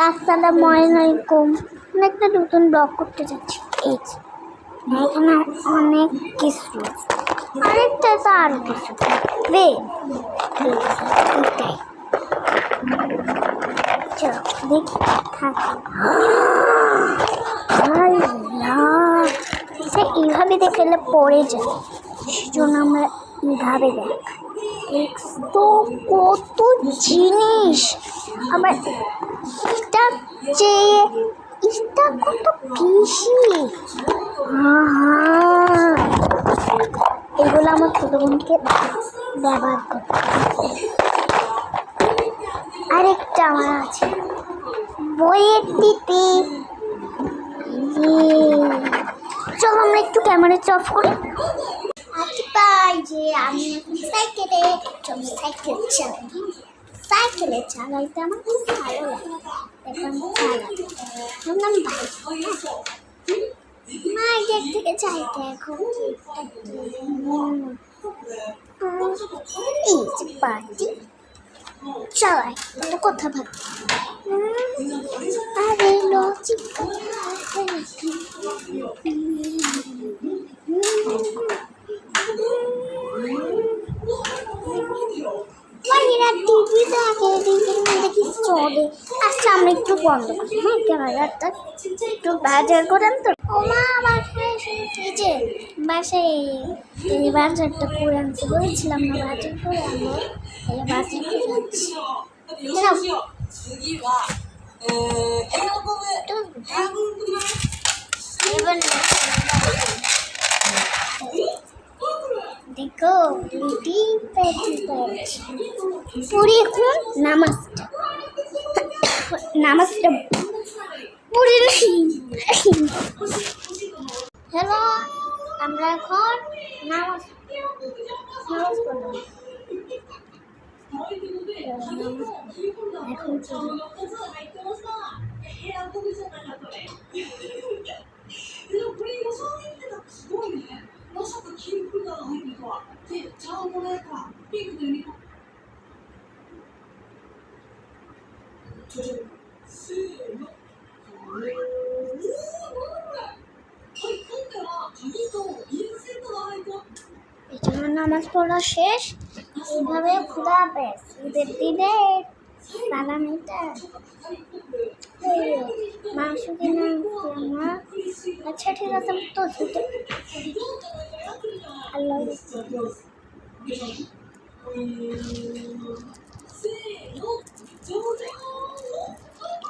আসসালামু আলাইকুম। আমি একটা নতুন ব্লগ করতে যাচ্ছি। এই যে, এখানে অনেক কিছু, আরেকটা তো আরো কিছু এটাই। চলো দেখি থাকি। এইভাবে দেখলে পড়ে যায়, সেজন্য আমরা এইভাবে দেখ তো কত জিনিস। আবার এটা চেয়ে এটা কত বেশি। এগুলো আমার ছোট বোনকে ব্যবহার করতে। আরেকটা আমার আছে বইয়ের দিতে। চলো আমরা একটু ক্যামেরা অফ করি। যে আমি সাইকেলে চালাইতে আমার খুব ভালো লাগে। এখন মায়ের থেকে চাইতে এখন এই যে পার্টি চালাই কথা ভাবি। আরে লজিক টিভি দেখে, টিভির মধ্যে কিছু চলে। আচ্ছা আমরা একটু বন্ধ করি, হ্যাঁ ক্যামেরাটা একটু বাজার করেন তো। ও মা বাসায় যে বাসায় এই বাজারটা করে আনছি, বলেছিলাম না বাজার করে আনবো, এই বাজার করে আনছি। দেখো পুরি এখন নামাজটা পুরি। হ্যালো, আমরা এখন নামাজ পড়লাম। এখন নামাজ পড়া শেষ। এইভাবে খুদা হাফেজ, ঈদের দিনে সালামিটা মাংস কিনে আনছি। আচ্ছা ঠিক আছে, তো আল্লাহ।